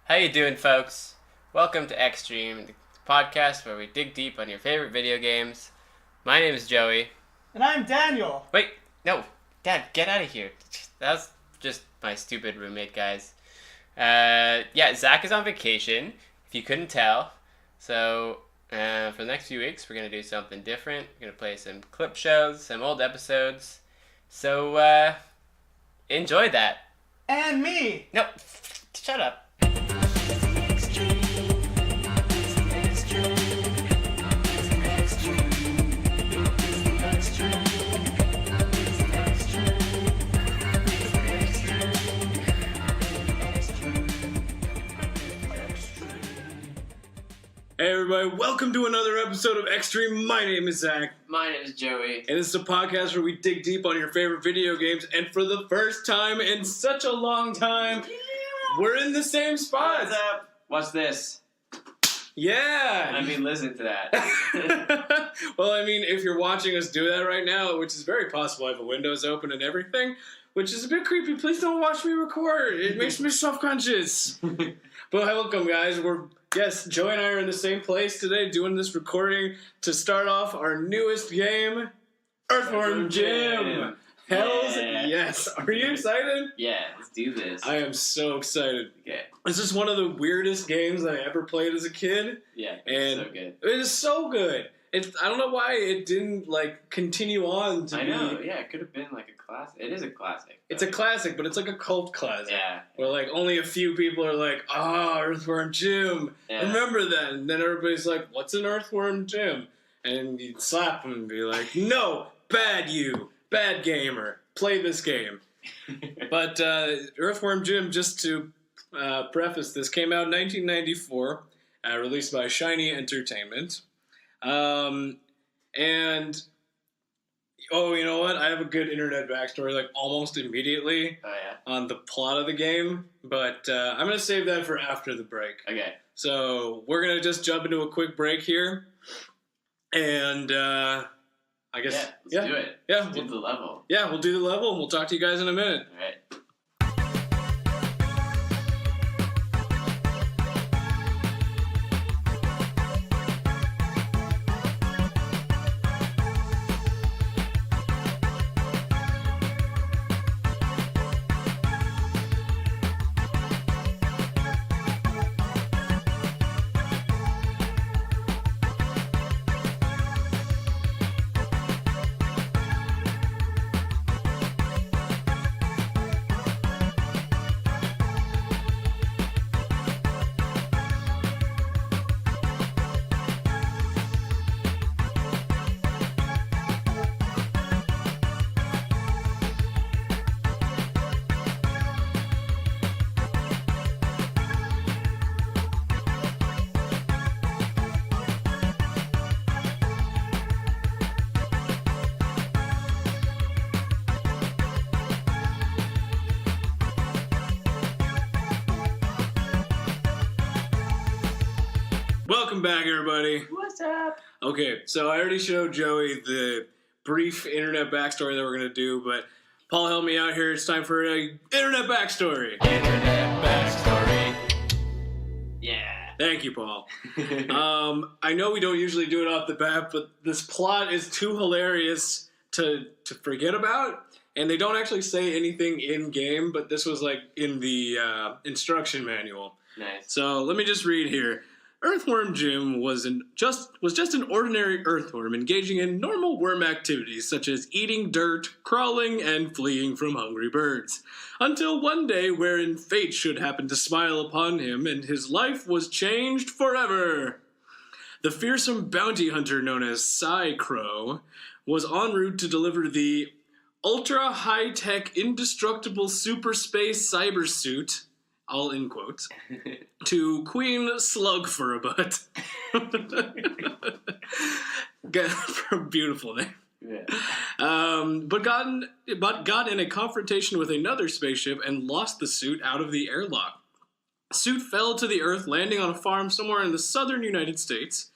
How you doing, folks? Welcome to Extreme, the podcast where we dig deep on your favorite video games. My name is Joey. And I'm Daniel. Wait, no, Dad, get out of here. That was just my stupid roommate, guys. Zach is on vacation, if you couldn't tell. So, for the next few weeks, we're going to do something different. We're going to play some clip shows, some old episodes. So, enjoy that. And me. No, shut up. Hey everybody, welcome to another episode of Extreme. My name is Zach. My name is Joey. And this is a podcast where we dig deep on your favorite video games, and for the first time in such a long time, we're in the same spot. What's up? What's this? Yeah! I mean, listen to that. Well, I mean, if you're watching us do that right now, which is very possible, I have a Windows open and everything, which is a bit creepy. Please don't watch me record. It makes me self-conscious. But welcome, guys. Yes, Joey and I are in the same place today doing this recording to start off our newest game, Earthworm Jim. Hells yes. Are you excited? Yeah, let's do this. I am so excited. Okay. This is one of the weirdest games I ever played as a kid. Yeah, and so good. It is so good. I don't know why it didn't continue on to I know, yeah, it could have been like a classic. It is a classic. It's a classic, but it's like a cult classic. Yeah. Where only a few people are like, Earthworm Jim. Yeah. Remember that. And then everybody's like, what's an Earthworm Jim? And you'd slap them and be like, no, bad gamer, play this game. But Earthworm Jim, just to preface this, came out in 1994, released by Shiny Entertainment. And you know what? I have a good internet backstory, almost immediately on the plot of the game, but I'm going to save that for after the break. Okay. So we're going to just jump into a quick break here, and I guess... Let's do it. Yeah. Let's do the level. Yeah, we'll do the level, and we'll talk to you guys in a minute. All right. Welcome back, everybody. What's up? Okay, so I already showed Joey the brief internet backstory that we're going to do, but Paul, help me out here. It's time for a internet backstory. Internet backstory. Yeah. Thank you, Paul. I know we don't usually do it off the bat, but this plot is too hilarious to forget about, and they don't actually say anything in-game, but this was in the instruction manual. Nice. So let me just read here. Earthworm Jim was just an ordinary earthworm engaging in normal worm activities such as eating dirt, crawling, and fleeing from hungry birds. Until one day wherein fate should happen to smile upon him and his life was changed forever. The fearsome bounty hunter known as Psy-Crow was en route to deliver the ultra-high-tech indestructible super space cyber suit, all in quotes, to Queen Slugfurabutt. Beautiful name. Yeah. But got in a confrontation with another spaceship and lost the suit out of the airlock. Suit fell to the earth, landing on a farm somewhere in the southern United States.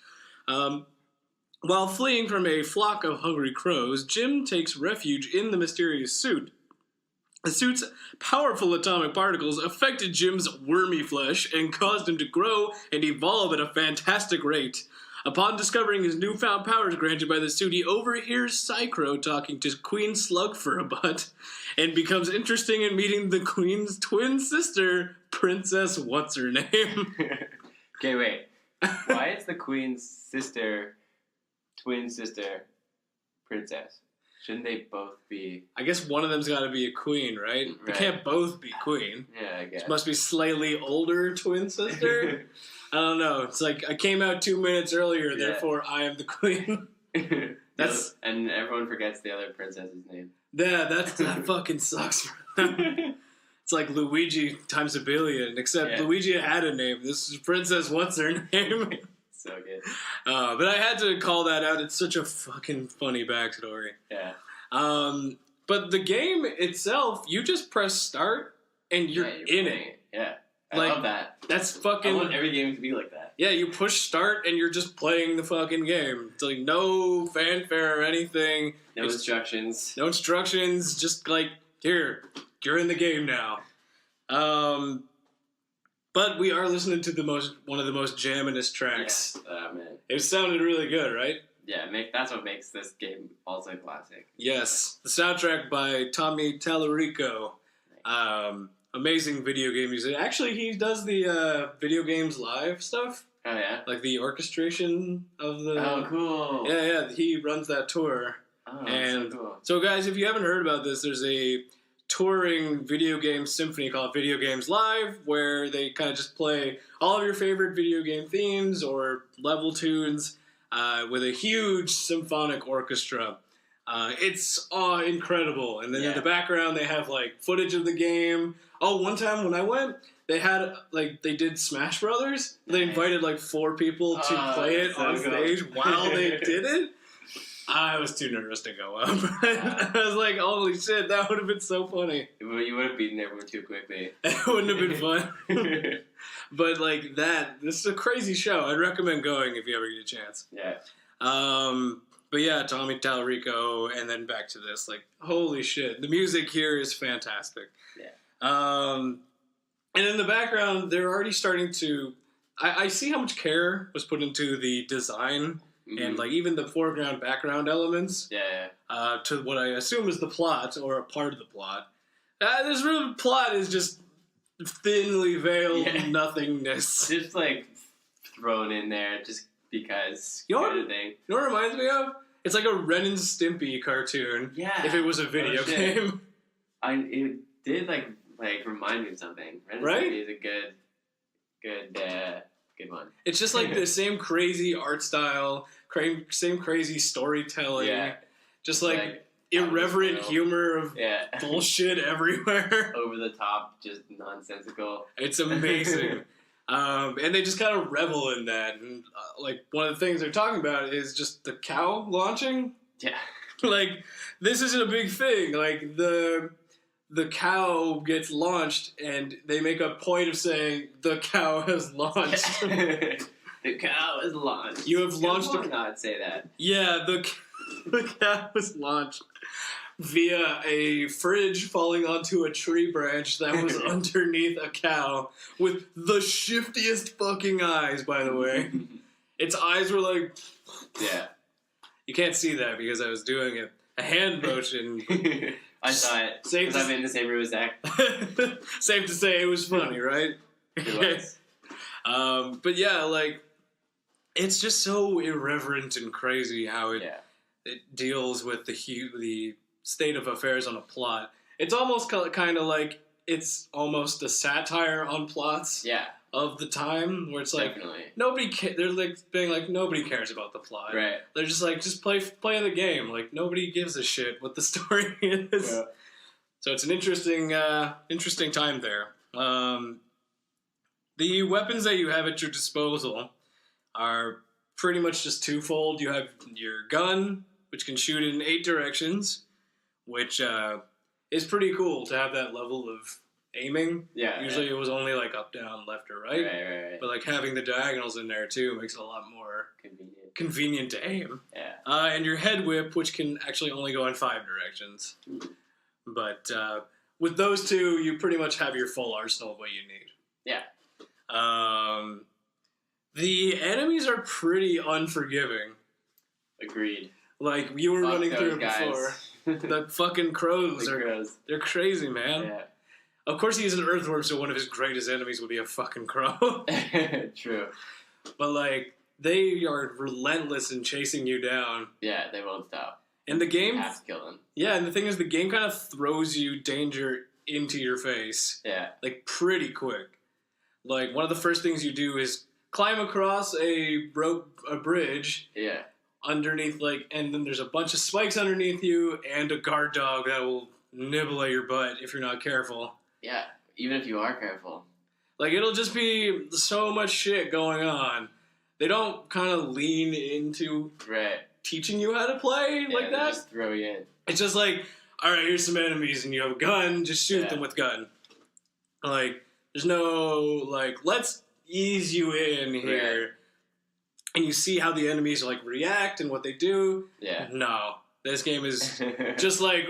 While fleeing from a flock of hungry crows, Jim takes refuge in the mysterious suit. The suit's powerful atomic particles affected Jim's wormy flesh and caused him to grow and evolve at a fantastic rate. Upon discovering his newfound powers granted by the suit, he overhears Psychro talking to Queen Slug for a butt and becomes interested in meeting the Queen's twin sister, Princess What's-Her-Name. Okay, wait. Why is the Queen's sister, twin sister, princess? Shouldn't they both be... I guess one of them's got to be a queen, right? They can't both be queen. Yeah, I guess. This must be slightly older twin sister? I don't know. It's like, I came out 2 minutes earlier, therefore I am the queen. That's And everyone forgets the other princess's name. Yeah, that fucking sucks for them. It's like Luigi times a billion, except Luigi had a name. This is Princess What's-Her-Name? So good. But I had to call that out. It's such a fucking funny backstory. Yeah. But the game itself, you just press start and you're in it. Yeah. I Like, love that. That's fucking... I want every game to be like that. Yeah, you push start and you're just playing the fucking game. It's like no fanfare or anything. No instructions. No instructions, just like, here, you're in the game now. But we are listening to one of the most jamminest tracks. Yeah. Man. It sounded really good, right? Yeah, that's what makes this game also classic. Yes. The soundtrack by Tommy Tallarico. Nice. Amazing video game music. Actually, he does the video games live stuff. Oh, yeah? Like the orchestration of the... Oh, cool. Yeah, he runs that tour. Oh, And so cool. So, guys, if you haven't heard about this, there's a touring video game symphony called Video Games Live, where they kind of just play all of your favorite video game themes or level tunes with a huge symphonic orchestra. It's incredible. And then in the background, they have like footage of the game. Oh, one time when I went, they had they did Smash Brothers. They invited like 4 people to play it on stage while they did it. I was too nervous to go up. I was like, holy shit, that would have been so funny. You would have beaten everyone too quickly. It wouldn't have been fun. But like this is a crazy show. I'd recommend going if you ever get a chance. Yeah. But yeah, Tommy Tallarico, and then back to this. Like, holy shit. The music here is fantastic. Yeah. And in the background, they're already starting to... I see how much care was put into the design and like even the foreground, background elements. Yeah. To what I assume is the plot, or a part of the plot. This real plot is just thinly veiled nothingness. Just like thrown in there just because. You know what? Kind of thing. You know what it reminds me of? It's like a Ren and Stimpy cartoon. Yeah. If it was a video game. It did like remind me of something. Ren and Right? Stimpy is a good one. It's just like the same crazy art style, same crazy storytelling. Yeah. Just like irreverent humor of bullshit everywhere. Over the top, just nonsensical. It's amazing. And they just kind of revel in that. And like one of the things they're talking about is just the cow launching. Yeah. Like, this isn't a big thing. Like, the cow gets launched, and they make a point of saying, the cow has launched. The cow is launched. You have launched... Why not say that? Yeah, the cow was launched via a fridge falling onto a tree branch that was underneath a cow with the shiftiest fucking eyes, by the way. Its eyes were like... Yeah. You can't see that because I was doing a hand motion. I saw it because I'm in the same room as Zach. Safe to say it was funny, right? It was. But yeah, like, it's just so irreverent and crazy how it deals with the state of affairs on a plot. It's almost kind of like it's almost a satire on plots of the time, where it's like they're like being like nobody cares about the plot. Right. They're just like just play the game. Like nobody gives a shit what the story is. Yeah. So it's an interesting time there. The weapons that you have at your disposal are pretty much just twofold. You have your gun, which can shoot in 8 directions, which is pretty cool to have that level of aiming. Yeah. Usually it was only like up, down, left, or right. Right. But like having the diagonals in there too makes it a lot more convenient to aim. Yeah. And your head whip, which can actually only go in 5 directions. But with those two, you pretty much have your full arsenal of what you need. Yeah. The enemies are pretty unforgiving. Agreed. Like, you were Fuck running through those it guys. before. The fucking crows The crows. They're crazy, man. Yeah. Of course he's an earthworm, so one of his greatest enemies would be a fucking crow. True. But, like, they are relentless in chasing you down. Yeah, they won't stop. And the game... You have to kill them. Yeah, and the thing is, the game kind of throws you danger into your face. Yeah. Like, pretty quick. Like, one of the first things you do is climb across a bridge. Yeah. Underneath, like, and then there's a bunch of spikes underneath you and a guard dog that will nibble at your butt if you're not careful. Yeah, even if you are careful. Like, it'll just be so much shit going on. They don't kind of lean into teaching you how to play like that. Just throw you in. It's just like, all right, here's some enemies and you have a gun, just shoot them with gun. Like, there's no, like, let's ease you in here. Right. And you see how the enemies, like, react and what they do. Yeah. No. This game is just like,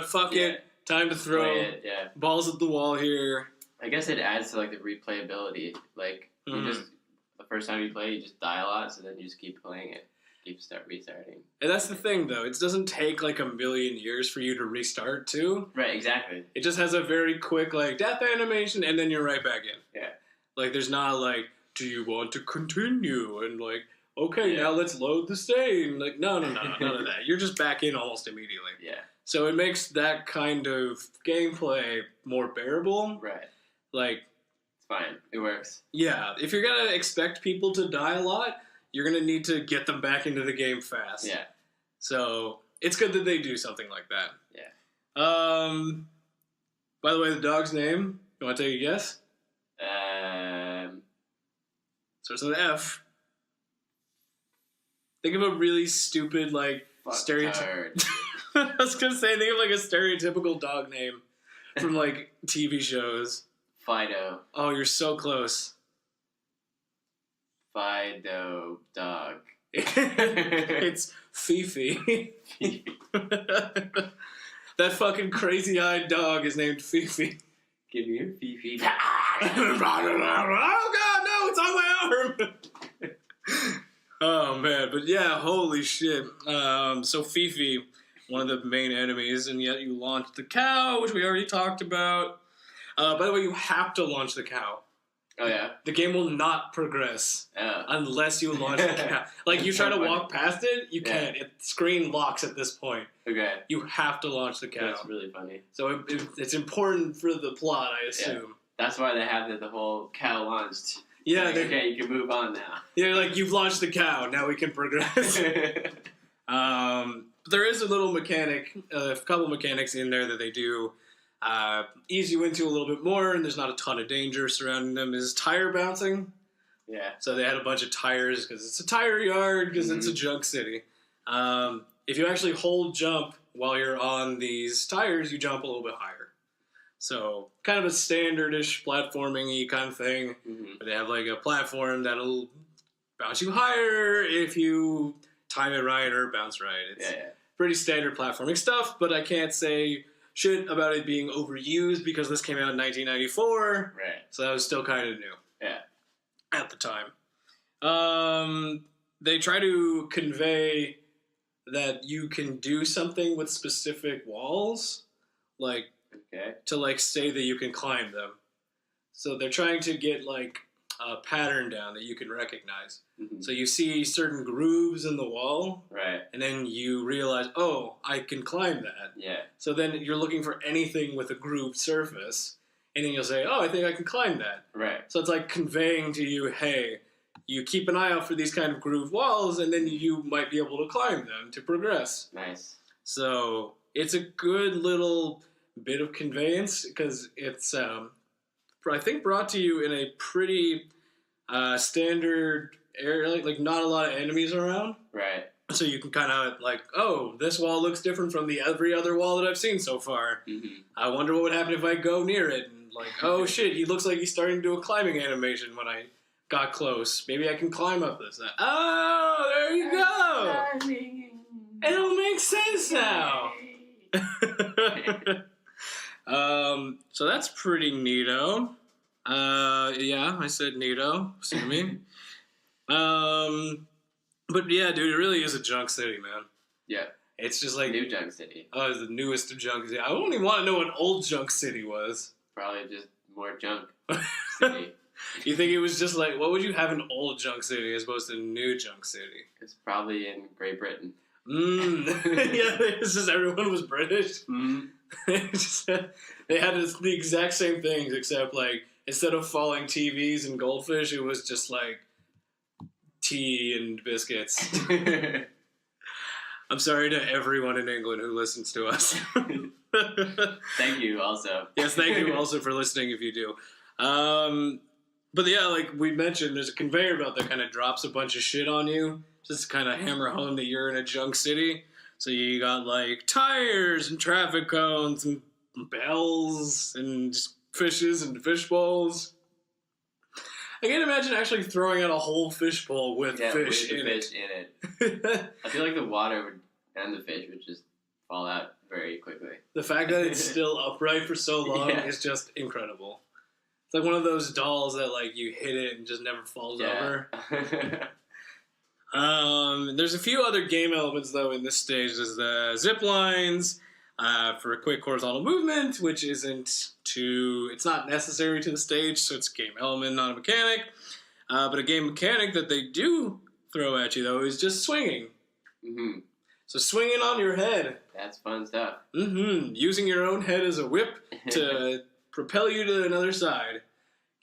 fuck it. Time to throw balls at the wall here. I guess it adds to, like, the replayability. Like, you just, the first time you play, you just die a lot, so then you just keep playing it. Restarting. And that's the thing, though. It doesn't take, like, a million years for you to restart, too. Right, exactly. It just has a very quick, like, death animation, and then you're right back in. Yeah. Like, there's not, like, do you want to continue? And, like, okay, now let's load the save. Like, no, none of that. You're just back in almost immediately. Yeah. So it makes that kind of gameplay more bearable. Right. Like... It's fine. It works. Yeah. If you're going to expect people to die a lot, you're going to need to get them back into the game fast. Yeah. So it's good that they do something like that. Yeah. By the way, the dog's name, you want to take a guess? Starts with an F. Think of a really stupid, like, stereotype. I was going to say, think of, like, a stereotypical dog name from, like, TV shows. Fido. Oh, you're so close. Fido dog. It's Fifi. That fucking crazy-eyed dog is named Fifi. Give me your Fifi. Oh god, no, it's on my arm! Oh man, but yeah, holy shit. So Fifi, one of the main enemies, and yet you launch the cow, which we already talked about. By the way, you have to launch the cow. Oh, yeah? The game will not progress unless you launch the cow. Like, you try to walk past it, you can't. Screen locks at this point. Okay. You have to launch the cow. That's really funny. So it's important for the plot, I assume. Yeah. That's why they have the whole cow launched. Yeah. Like, okay, you can move on now. Yeah, like, you've launched the cow, now we can progress. There is a little mechanic, a couple mechanics in there that they do ease you into a little bit more, and there's not a ton of danger surrounding them, is tire bouncing. Yeah. So they had a bunch of tires because it's a tire yard, because it's a junk city. If you actually hold jump while you're on these tires, you jump a little bit higher. So kind of a standardish platforming-y kind of thing. But they have like a platform that'll bounce you higher if you time it right or bounce right. It's pretty standard platforming stuff, but I can't say shit about it being overused because this came out in 1994. Right. So that was still kind of new. Yeah. At the time. They try to convey that you can do something with specific walls, like to like say that you can climb them. So they're trying to get like a pattern down that you can recognize. So you see certain grooves in the wall, right? And then you realize, oh, I can climb that. Yeah. So then you're looking for anything with a grooved surface, and then you'll say, oh, I think I can climb that. Right. So it's like conveying to you, hey, you keep an eye out for these kind of grooved walls, and then you might be able to climb them to progress. Nice. So it's a good little bit of conveyance, because it's, I think, brought to you in a pretty standard area, like not a lot of enemies around. Right. So you can kind of like, oh, this wall looks different from every other wall that I've seen so far. I wonder what would happen if I go near it. And like, oh shit, he looks like he's starting to do a climbing animation when I got close. Maybe I can climb up this. Oh, there you go. It all makes sense now. So that's pretty neato. Yeah, I said neato. See me. But yeah, dude, it really is a junk city, man. Yeah. It's just like New Junk City. Oh, it's the newest of junk city. I don't even want to know what old junk city was. Probably just more junk city. You think it was just like, what would you have in old junk city as opposed to new junk city? It's probably in Great Britain. Yeah, it's just everyone was British. They had the exact same things, except like instead of falling TVs and goldfish, it was just like tea and biscuits. I'm sorry to everyone in England who listens to us. Thank you also. Yes, thank you also for listening if you do. But yeah, like we mentioned, there's a conveyor belt that kind of drops a bunch of shit on you. Just to kind of hammer home that you're in a junk city. So you got like tires and traffic cones and bells and just fishes and fish bowls. I can't imagine actually throwing out a whole fish bowl with fish in it. I feel like the water and the fish would just fall out very quickly. The fact that it's still upright for so long is just incredible. It's like one of those dolls that like you hit it and just never falls over. There's a few other game elements though in this stage. There's the zip lines for a quick horizontal movement, which it's not necessary to the stage, so it's a game element, not a mechanic. But a game mechanic that they do throw at you though is just swinging. Mm-hmm. So swinging on your head. That's fun stuff. Mm-hmm. Using your own head as a whip to propel you to another side.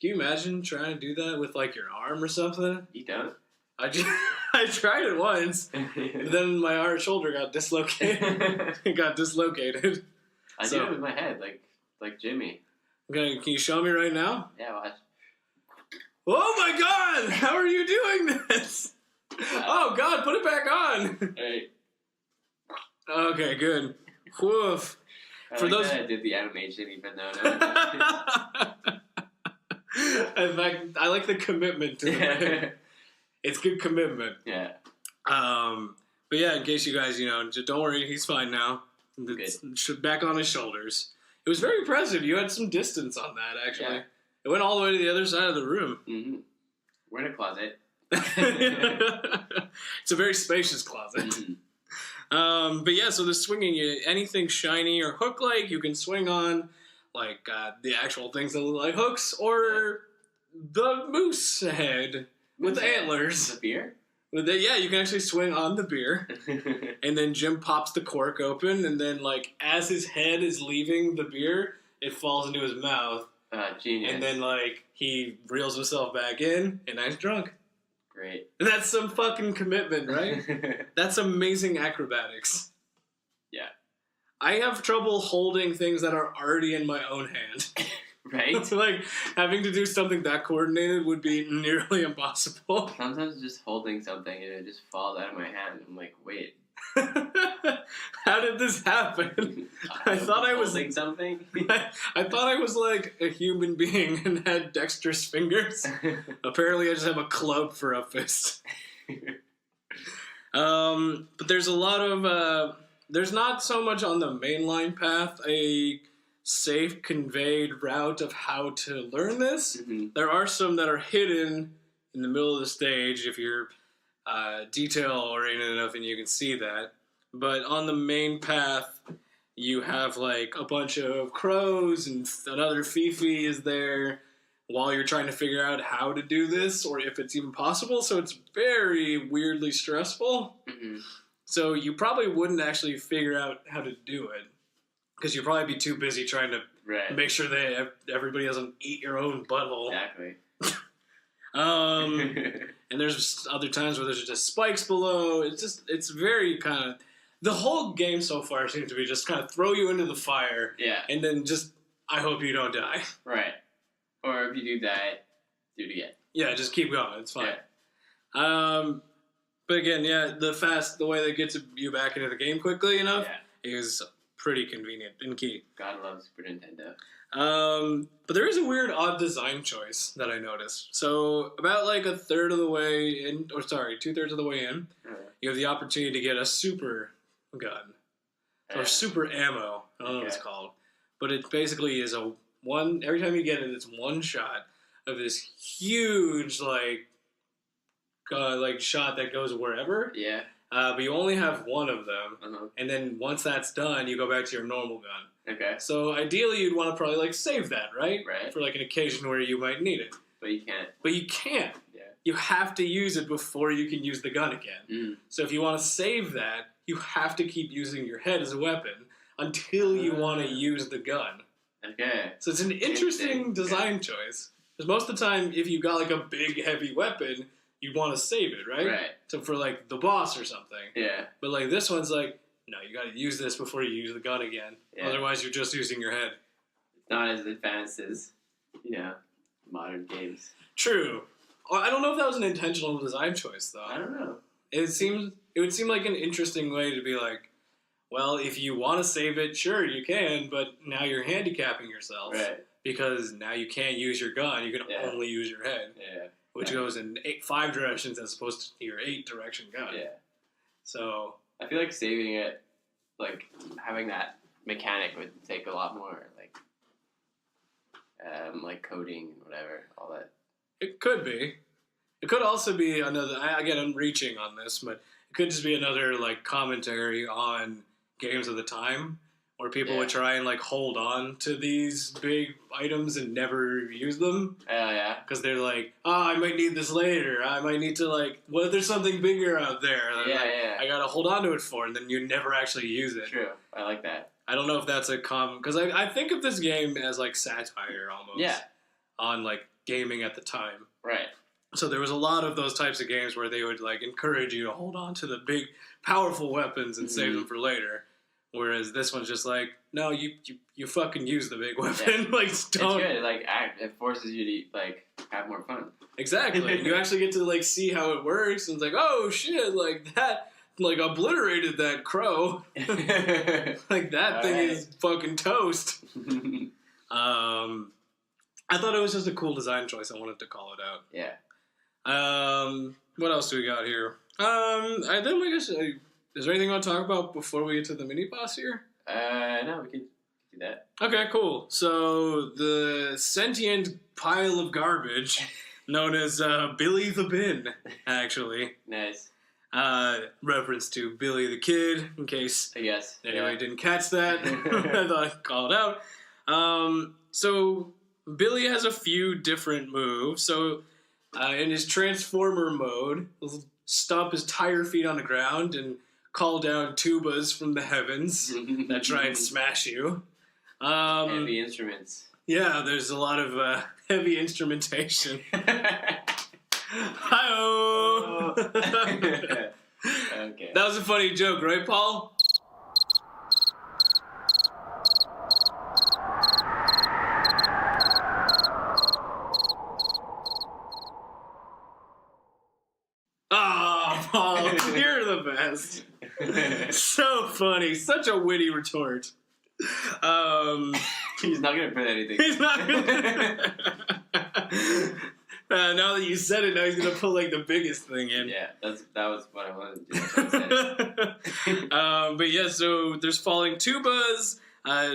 Can you imagine trying to do that with like your arm or something? You don't? I tried it once, but then my shoulder got dislocated. It got dislocated. I do it with my head, like Jimmy. Okay, can you show me right now? Yeah, watch. Oh my God! How are you doing this? Oh God, put it back on. Hey. Okay, good. Woof. For those that I did the animation, even though. In fact, I like the commitment to it. It's good commitment. Yeah. But yeah, in case you guys, just don't worry, he's fine now. It's back on his shoulders. It was very impressive. You had some distance on that, actually. Yeah. It went all the way to the other side of the room. Mm-hmm. We're in a closet. It's a very spacious closet. Mm-hmm. But yeah, so the swinging, anything shiny or hook-like, you can swing on, like the actual things that look like hooks, or the moose head. With antlers. The beer? Yeah, you can actually swing on the beer. And then Jim pops the cork open, and then, like, as his head is leaving the beer, it falls into his mouth. Genius. And then, like, he reels himself back in, and I'm drunk. Great. That's some fucking commitment, right? That's amazing acrobatics. Yeah. I have trouble holding things that are already in my own hand. Right? Like, having to do something that coordinated would be nearly impossible. Sometimes just holding something and it just falls out of my hand. I'm like, wait. How did this happen? I thought I was holding something. I thought I was like a human being and had dexterous fingers. Apparently I just have a club for a fist. But there's a lot of there's not so much on the mainline path a safe conveyed route of how to learn this. Mm-hmm. There are some that are hidden in the middle of the stage if you're detail oriented enough and you can see that. But on the main path, you have like a bunch of crows and another Fifi is there while you're trying to figure out how to do this or if it's even possible. So it's very weirdly stressful. Mm-hmm. So you probably wouldn't actually figure out how to do it. Because you'd probably be too busy trying to make sure that everybody doesn't eat your own butthole. Exactly. And there's other times where there's just spikes below. It's very kind of... The whole game so far seems to be just kind of throw you into the fire. Yeah. And then just, I hope you don't die. Right. Or if you do die, do it again. Yeah, just keep going. It's fine. Yeah. But again, the way that gets you back into the game quickly enough is... pretty convenient and key. God loves Super Nintendo. But there is a weird odd design choice that I noticed. So about like 2/3 of the way in, 2/3 of the way in, you have the opportunity to get a super gun. Or super ammo. I don't know what it's called. but it basically is every time you get it, it's one shot of this huge, like shot that goes wherever. Yeah. But you only have one of them, Uh-huh. and then once that's done, you go back to your normal gun. Okay. So ideally, you'd want to probably like save that, right? Right. For like an occasion where you might need it. But you can't. But you can't. Yeah. You have to use it before you can use the gun again. Mm. So if you want to save that, you have to keep using your head as a weapon until you want to use the gun. Okay. So it's an interesting design choice. Because most of the time, if you got like a big, heavy weapon, you'd want to save it, right? Right. So for like the boss or something. Yeah. But like this one's like, no, you got to use this before you use the gun again. Yeah. Otherwise, you're just using your head. It's not as advanced as, modern games. True. I don't know if that was an intentional design choice, though. I don't know. It would seem like an interesting way to be like, well, if you want to save it, sure, you can, but now you're handicapping yourself. Right. Because now you can't use your gun, you can only use your head. Yeah. Which goes in 5 directions as opposed to your 8-direction gun. Yeah. So I feel like saving it, like, having that mechanic would take a lot more, like coding and whatever, all that. it could be. It could also be another, again, I'm reaching on this, but it could just be another, like, commentary on games of the time, where people would try and, like, hold on to these big items and never use them. Oh, yeah. Because they're like, I might need this later. I might need to, like, what if there's something bigger out there? Yeah, like, yeah. I gotta hold on to it for, and then you never actually use it. True. I like that. I don't know if that's a common, because I think of this game as, like, satire, almost. Yeah. On, like, gaming at the time. Right. So there was a lot of those types of games where they would, like, encourage you to hold on to the big, powerful weapons and save them for later. Whereas this one's just like, no, you fucking use the big weapon. Like, don't. It's good. Like, it forces you to, like, have more fun. Exactly. You actually get to, like, see how it works, and it's like, oh, shit, like, that, like, obliterated that crow. Like, that thing is fucking toast. I thought it was just a cool design choice. I wanted to call it out. Yeah. What else do we got here? I guess, is there anything I want to talk about before we get to the mini boss here? No, we could do that. Okay, cool. So the sentient pile of garbage, known as Billy the Bin, actually. Nice. Reference to Billy the Kid, in case I guess. anybody didn't catch that. I thought I'd call it out. So Billy has a few different moves. So in his Transformer mode, he'll stomp his tire feet on the ground and call down tubas from the heavens that try and smash you. Heavy instruments. Yeah, there's a lot of heavy instrumentation. Hi-oh! Okay. That was a funny joke, right, Paul? Oh, Paul, you're the best. So funny. Such a witty retort. He's not gonna put anything. He's not gonna... now that you said it, now he's gonna put like the biggest thing in. Yeah, that was what I wanted to do. But yeah, so there's falling tubas,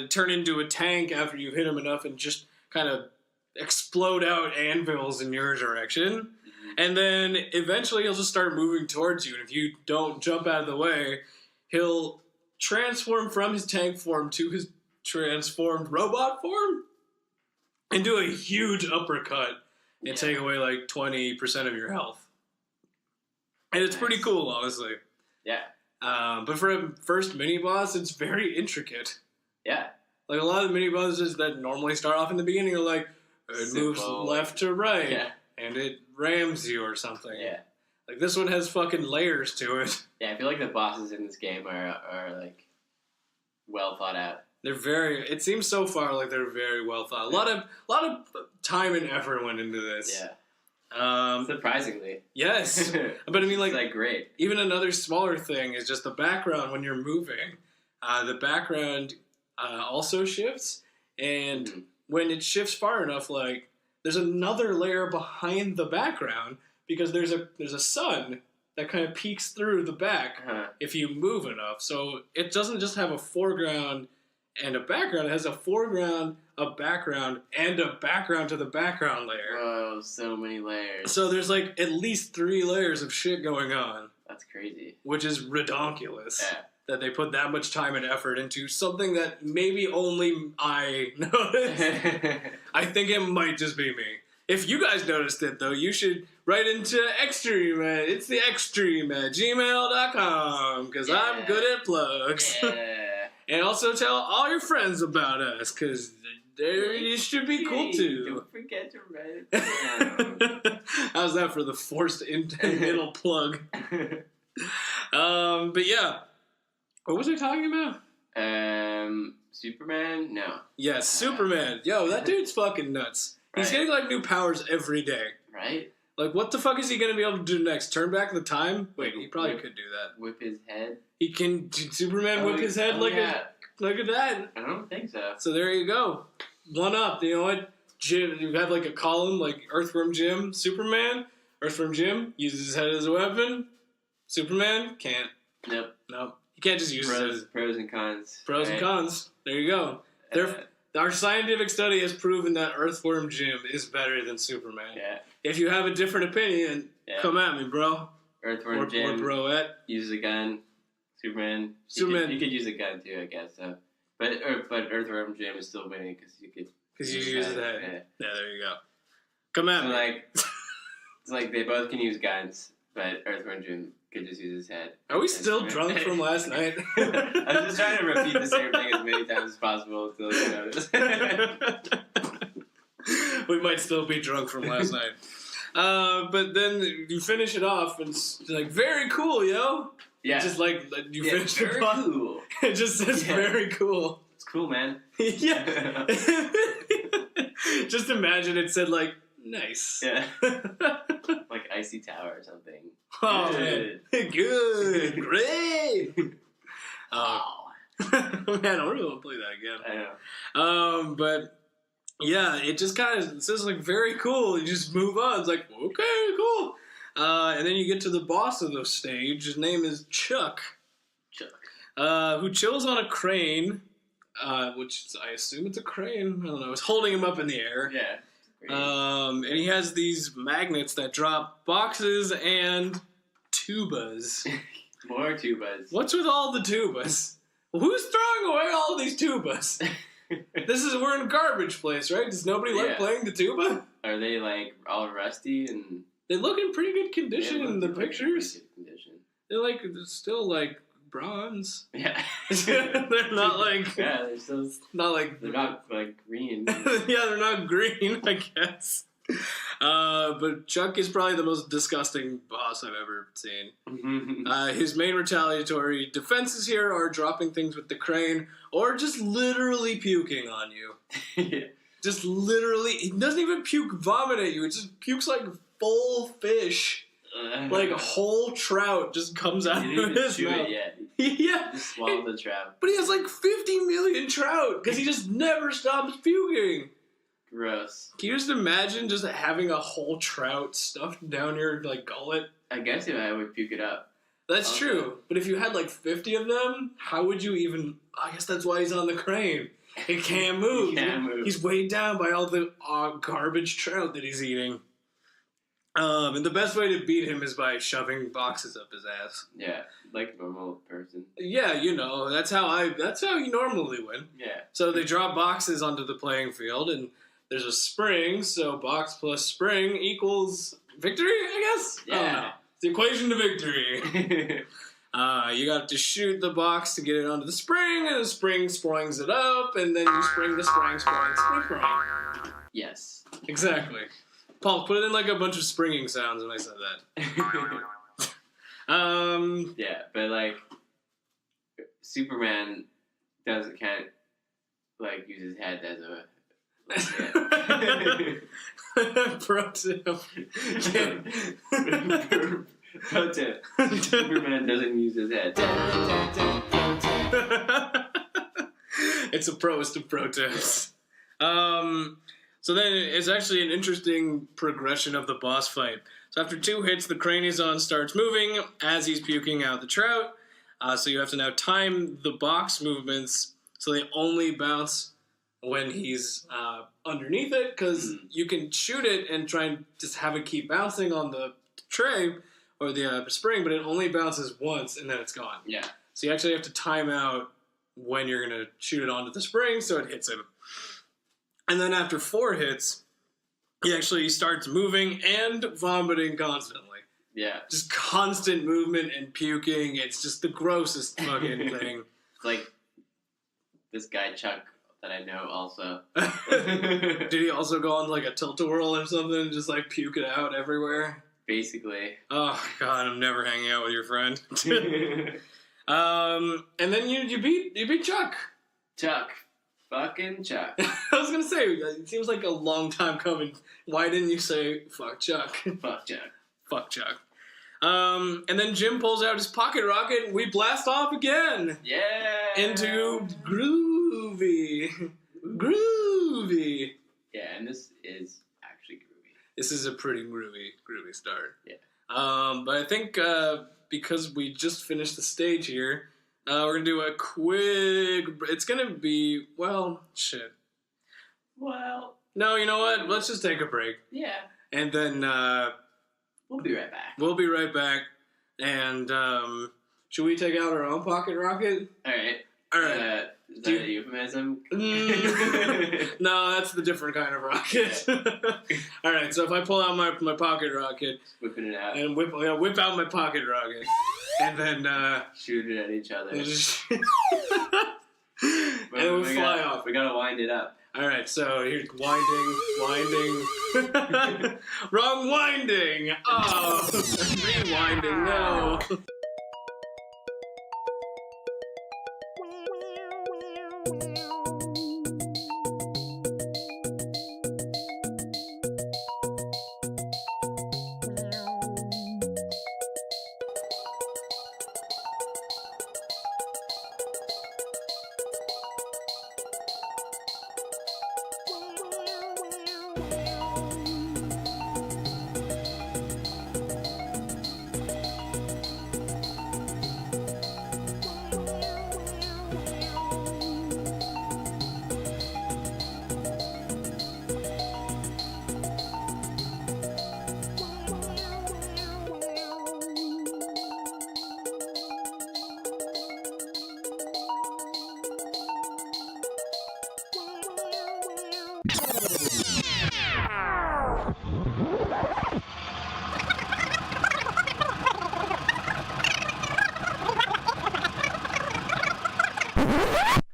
turn into a tank after you hit him enough and just kind of explode out anvils in your direction. And then eventually he'll just start moving towards you, and if you don't jump out of the way, he'll transform from his tank form to his transformed robot form and do a huge uppercut and take away like 20% of your health. And it's pretty cool, honestly. Yeah. But for a first mini-boss, it's very intricate. Yeah. Like a lot of mini-bosses that normally start off in the beginning are like, it moves left to right. Yeah. And it rams you or something. Yeah. Like, this one has fucking layers to it. Yeah, I feel like the bosses in this game are like, well thought out. They're very... It seems so far like they're very well thought. A lot of time and effort went into this. Yeah. Surprisingly. Yes. But I mean, like... It's, like, great. Even another smaller thing is just the background when you're moving. The background also shifts. And when it shifts far enough, like... There's another layer behind the background because there's a sun that kind of peeks through the back if you move enough. So it doesn't just have a foreground and a background. It has a foreground, a background, and a background to the background layer. Whoa, so many layers. So there's like at least 3 layers of shit going on. That's crazy. Which is redonkulous. Yeah. That they put that much time and effort into something that maybe only I noticed. I think it might just be me. If you guys noticed it, though, you should write into Extreme. It's the Extreme at gmail.com, because I'm good at plugs. Yeah. And also tell all your friends about us, because you should be cool, too. Don't forget to write it down. How's that for the forced middle plug? But yeah. What was I talking about? Superman? No. Yeah, Superman. Yo, that dude's fucking nuts. He's Right. getting like new powers every day. Right? Like, what the fuck is he gonna be able to do next? Turn back the time? Wait, he probably could do that. Whip his head? He can Superman whip his head like yeah. look at that. I don't think so. So there you go. One up. You know what? Jim, you have like a column like Earthworm Jim, Superman. Earthworm Jim uses his head as a weapon. Superman can't. Nope. No. You can't just use it. Pros and cons. Pros and cons. There you go. Our scientific study has proven that Earthworm Jim is better than Superman. Yeah. If you have a different opinion, come at me, bro. Earthworm Jim or broette. uses a gun. Superman. You could use a gun too, I guess. So, but Earthworm Jim is still winning because you use that. Yeah. Yeah, there you go. Come at me. It's like they both can use guns, but Earthworm Jim could just use his head. Are we still drunk from last night? I'm just trying to repeat the same thing as many times as possible until you notice. We might still be drunk from last night. But then you finish it off and it's like, very cool, yo. Yeah. Just like, you finish the very box. cool. It just says very cool. It's cool, man. Yeah. Just imagine it said like, nice. Yeah. Like Icy Tower or something. Oh, good. Man. Good. Great. Oh. Man, I really want to play that again. I know. But yeah, it just kind of says like very cool. You just move on. It's like, okay, cool. And then you get to the boss of the stage. His name is Chuck. Who chills on a crane, which I assume it's a crane. I don't know. It's holding him up in the air. Yeah. And he has these magnets that drop boxes and tubas. More tubas. What's with all the tubas? Who's throwing away all these tubas? We're in a garbage place, right? Does nobody like playing the tuba? Are they like all rusty and? They look in pretty good condition in the pictures. They're still like bronze. Yeah. They're not like. Yeah, they're still. Not like. They're not like green. Yeah, they're not green, I guess. But Chuck is probably the most disgusting boss I've ever seen. His main retaliatory defenses here are dropping things with the crane or just literally puking on you. Yeah. Just literally, he doesn't even puke vomit at you. It just pukes like full fish. Like a whole trout just comes out of his mouth. Yeah. Just swallow the trout. But he has like 50 million trout because he just never stops puking. Gross. Can you just imagine just having a whole trout stuffed down your like gullet? I guess if I would puke it up. That's true. But if you had like 50 of them, how would you even... I guess that's why he's on the crane. He can't move. He can't move. He's weighed down by all the garbage trout that he's eating. And the best way to beat him is by shoving boxes up his ass. Yeah, like a normal person. Yeah, that's how you normally win. Yeah. So they drop boxes onto the playing field, and there's a spring, so box plus spring equals victory, I guess? Yeah. I don't know. It's the equation to victory. You got to shoot the box to get it onto the spring, and the spring springs it up, and then you spring the spring. Yes. Exactly. Paul, put in like a bunch of springing sounds when I said that. Yeah, but like Superman can't like use his head as a pro tip. Pro tip. Superman doesn't use his head. It's a pros to pro tips. So then it's actually an interesting progression of the boss fight. So after 2 hits, the crane he's on starts moving as he's puking out the trout. So you have to now time the box movements so they only bounce when he's underneath it, because you can shoot it and try and just have it keep bouncing on the tray or the spring, but it only bounces once and then it's gone. Yeah. So you actually have to time out when you're going to shoot it onto the spring so it hits him. And then after 4 hits, he actually starts moving and vomiting constantly. Yeah. Just constant movement and puking. It's just the grossest fucking thing. It's like this guy Chuck that I know also. Did he also go on like a tilt-a-whirl or something and just like puke it out everywhere? Basically. Oh god, I'm never hanging out with your friend. And then you beat Chuck. Chuck. Fucking Chuck. I was gonna say, it seems like a long time coming. Why didn't you say fuck Chuck? Fuck Chuck. Fuck Chuck. And then Jim pulls out his pocket rocket and we blast off again. Yeah. Into groovy. Groovy. Yeah, and this is actually groovy. This is a pretty groovy start. Yeah. But I think because we just finished the stage here, we're going to do a quick... It's going to be... Well, shit. Well... No, you know what? Let's just take a break. Yeah. And then... we'll be right back. We'll be right back. And should we take out our own pocket rocket? Alright. Alright. Is that a euphemism? No, that's the different kind of rocket. Alright, so if I pull out my pocket rocket... Whipping it out. And whip out my pocket rocket. And then... shoot it at each other. and it would fly off. We gotta wind it up. Alright, so here's winding. Wrong winding! Oh, rewinding, no.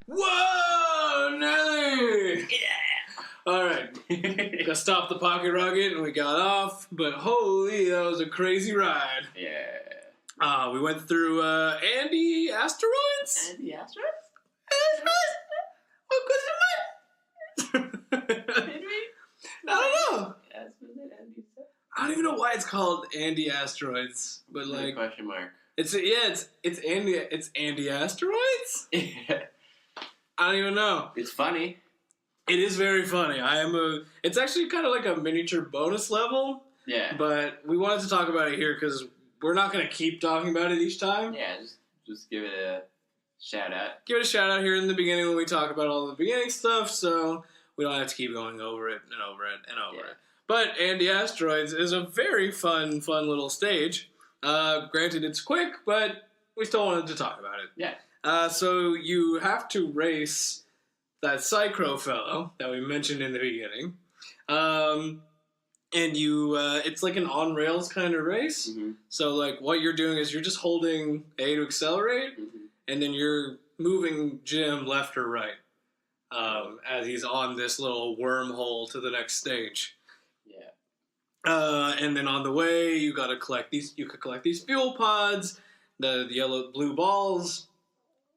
Whoa, Nelly! Yeah! Alright, got stopped the pocket rocket and we got off, but holy, that was a crazy ride. Yeah. We went through Andy Asteroids? And the asteroids? What question mark? Did we? I don't know. Yes, was it Andy? I don't even know why it's called Andy Asteroids, but like Question mark. it's Andy Asteroids. Yeah. I don't even know. It's funny. It is very funny. It's actually kind of like a miniature bonus level, Yeah. but we wanted to talk about it here because we're not going to keep talking about it each time. Yeah, just give it a shout out. Give it a shout out here in the beginning when we talk about all the beginning stuff, so we don't have to keep going over it and over it and over it. But Andy Asteroids is a very fun little stage. Granted, it's quick, but we still wanted to talk about it. Yeah. So you have to race that Psychro fellow that we mentioned in the beginning. And it's like an on-rails kind of race. Mm-hmm. So like what you're doing is you're just holding A to accelerate, and then you're moving Jim left or right as he's on this little wormhole to the next stage. Yeah. And then on the way, you gotta collect these. You could collect these fuel pods, the blue balls.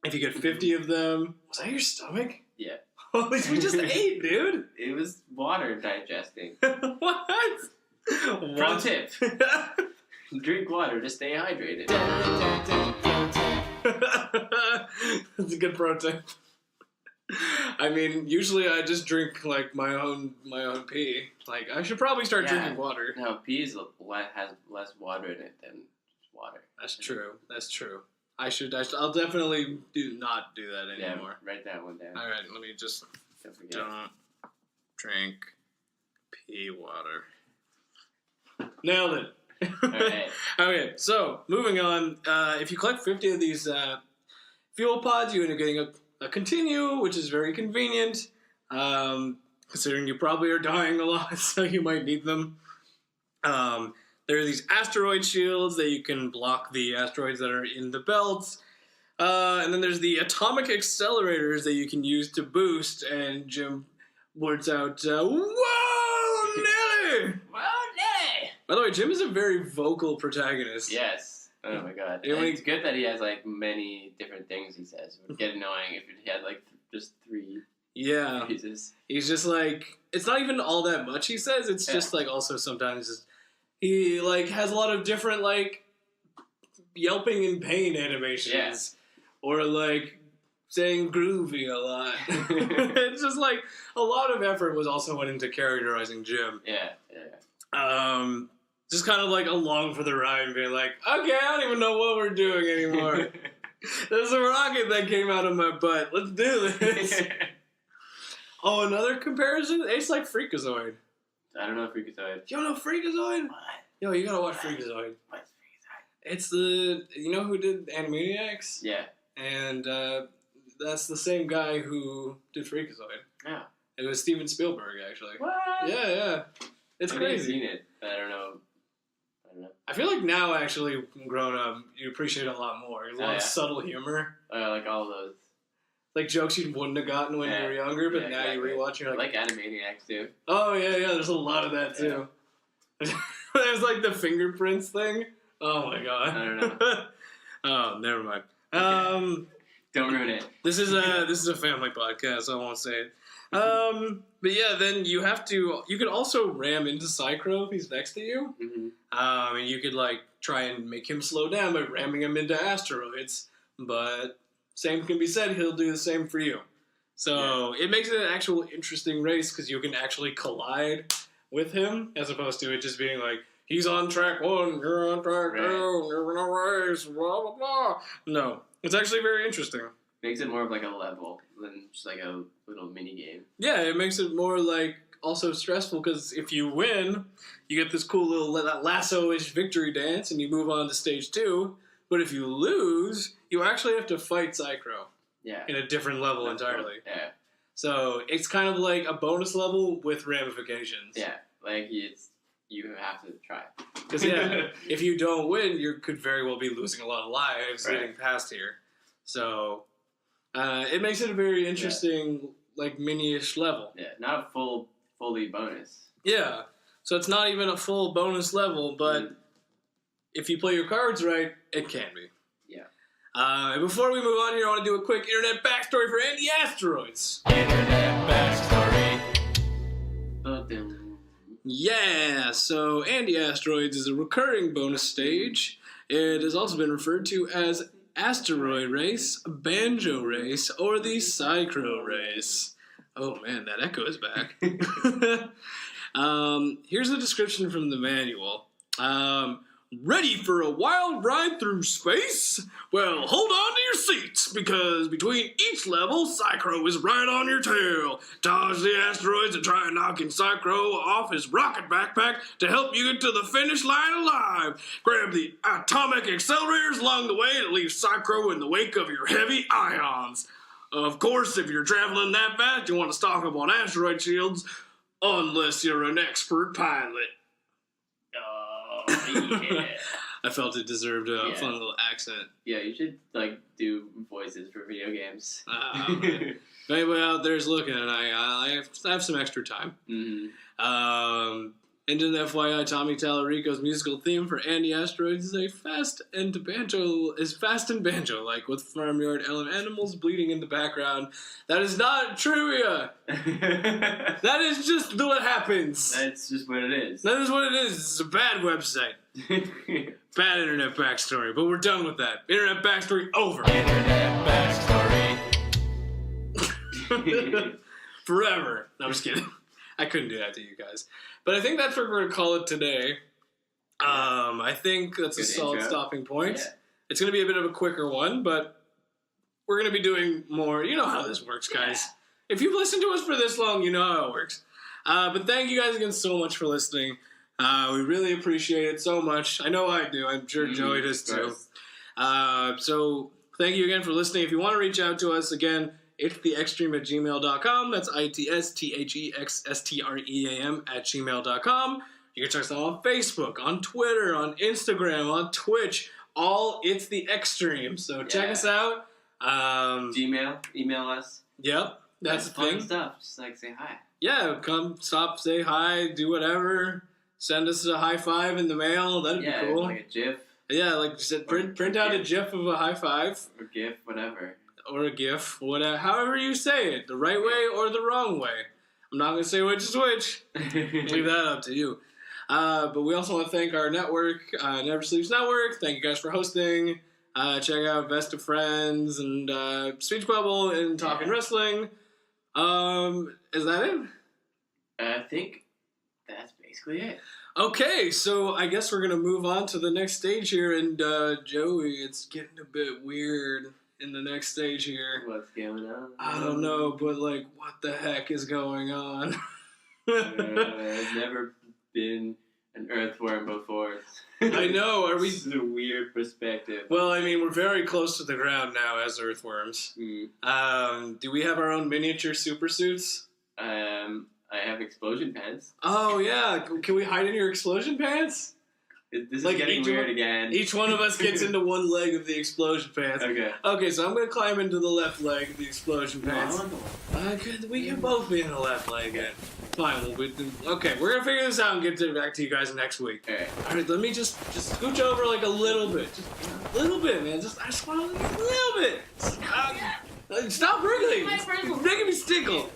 If you get 50 of them, was that your stomach? Yeah. Holy, we just ate, dude. It was water digesting. What? Pro tip. Drink water to stay hydrated. That's a good pro tip. I mean, usually I just drink like my own pee. Like I should probably start drinking water. No, pee has less water in it than just water. That's true. I'll definitely not do that anymore. Yeah, write that one down. All right, let me just Don't forget. don't drink pea water. Nailed it. All right. Okay, so moving on. If you collect 50 of these fuel pods, you end up getting a continue, which is very convenient. Considering you probably are dying a lot, so you might need them. There are these asteroid shields that you can block the asteroids that are in the belts. And then there's the atomic accelerators that you can use to boost, and Jim words out, "Whoa, Nelly!" Well, Nelly! By the way, Jim is a very vocal protagonist. Yes. Oh my god. Yeah, And it's good that he has like many different things he says. It would get annoying if he had like just 3 Yeah. phrases. He's just like, it's not even all that much he says, it's just like also sometimes he like has a lot of different like yelping in pain animations. Yeah. Or like saying groovy a lot. It's just like a lot of effort was also went into characterizing Jim. Yeah. Just kind of like along for the ride and being like, okay, I don't even know what we're doing anymore. There's a rocket that came out of my butt. Let's do this. Oh, another comparison? It's like Freakazoid. I don't know Freakazoid. You don't know Freakazoid? What? Yo, you gotta watch Freakazoid. What's Freakazoid? It's you know who did Animaniacs? Yeah. And that's the same guy who did Freakazoid. Yeah. It was Steven Spielberg, actually. What? Yeah. It's I've crazy. seen it, but I don't know. I feel like now, actually, grown up, you appreciate it a lot more. There's a lot of subtle humor. Like all those. Like jokes you wouldn't have gotten when you were younger, but now exactly. you rewatch, you're like... I like Animaniacs, too. Oh, yeah, there's a lot of that, too. Yeah. There's like the fingerprints thing. Oh, my God. I don't know. Oh, never mind. Don't ruin it. This is a family podcast, so I won't say it. But yeah, then you could also ram into Psychro if he's next to you. Mm-hmm. And you could like try and make him slow down by ramming him into asteroids. But same can be said, he'll do the same for you. So it makes it an actual interesting race because you can actually collide with him as opposed to it just being like, he's on track 1, you're on track 2, you're in a race, blah, blah, blah. No, it's actually very interesting. Makes it more of like a level than just like a little mini game. Yeah, it makes it more like also stressful because if you win, you get this cool little lasso-ish victory dance and you move on to stage 2. But if you lose, you actually have to fight Psychro. Yeah. In a different level entirely. Yeah. So it's kind of like a bonus level with ramifications. Yeah, like you have to try. Because if you don't win, you could very well be losing a lot of lives getting past here. So it makes it a very interesting, like mini-ish level. Yeah, not a fully bonus. Yeah, so it's not even a full bonus level, but if you play your cards right, it can be. Yeah. And before we move on here, I want to do a quick internet backstory for Anti-Asteroids. Internet backstory. Yeah, so Anti-Asteroids is a recurring bonus stage. It has also been referred to as Asteroid Race, Banjo Race, or the Psychro Race. Oh man, that echo is back. Here's the description from the manual. Ready for a wild ride through space? Well, hold on to your seats, because between each level, Psychro is right on your tail. Dodge the asteroids and try knocking Psychro off his rocket backpack to help you get to the finish line alive. Grab the atomic accelerators along the way to leave Psychro in the wake of your heavy ions. Of course, if you're traveling that fast, you want to stock up on asteroid shields, unless you're an expert pilot. Yeah. I felt it deserved a fun little accent. Yeah, you should like do voices for video games. If anybody out there is looking, and I have some extra time. Mm-hmm. And in FYI, Tommy Tallarico's musical theme for Anti-Asteroids is fast and banjo, like with farmyard animals bleeding in the background. That is not trivia. That is just what happens. That's just what it is. That is what it is. It's a bad website. Bad internet backstory, but we're done with that. Internet backstory over. Internet backstory. Forever. No, I'm just kidding. I couldn't do that to you guys. But I think that's what we're going to call it today. I think that's Good a solid intro. stopping point. It's going to be a bit of a quicker one, but we're going to be doing more. You know how this works, guys. Yeah. If you've listened to us for this long, you know how it works. But thank you guys again so much for listening. We really appreciate it so much. I know I do. I'm sure Joey does too. So thank you again for listening. If you want to reach out to us, again, it's theextreme@gmail.com. That's ITSTHEXSTREAM@gmail.com. You can check us out on Facebook, on Twitter, on Instagram, on Twitch. All It's the Extreme. So check us out. Gmail, email us. Yep, that's the fun thing. Stuff. Just like say hi. Yeah, come, stop, say hi, do whatever. Send us a high five in the mail. That'd be cool. Like a GIF. Yeah, like just print out a GIF of a high five. Or GIF, whatever. Or a GIF, whatever. However you say it, the right way or the wrong way. I'm not gonna say which is which. Leave that up to you. But we also want to thank our network, Never Sleeps Network. Thank you guys for hosting. Check out Best of Friends and Speech Bubble and Talking Wrestling. Is that it? I think that's basically it. Okay, so I guess we're going to move on to the next stage here. And Joey, it's getting a bit weird in the next stage here. What's going on? I don't know, but like, what the heck is going on? I've never been an earthworm before. I know. Are we? This is a weird perspective. Well, I mean, we're very close to the ground now as earthworms. Do we have our own miniature super suits? I have explosion pants. Oh yeah, can we hide in your explosion pants? This is getting weird again. Each one of us gets into one leg of the explosion pants. Okay. Okay, so I'm gonna climb into the left leg of the explosion pants. We can both be in the left leg again. Fine. Okay, we're gonna figure this out and get back to you guys next week. All right. Let me just scooch over like a little bit, just a little bit, man. I just want a little bit. Stop wriggling. It's making me stickle.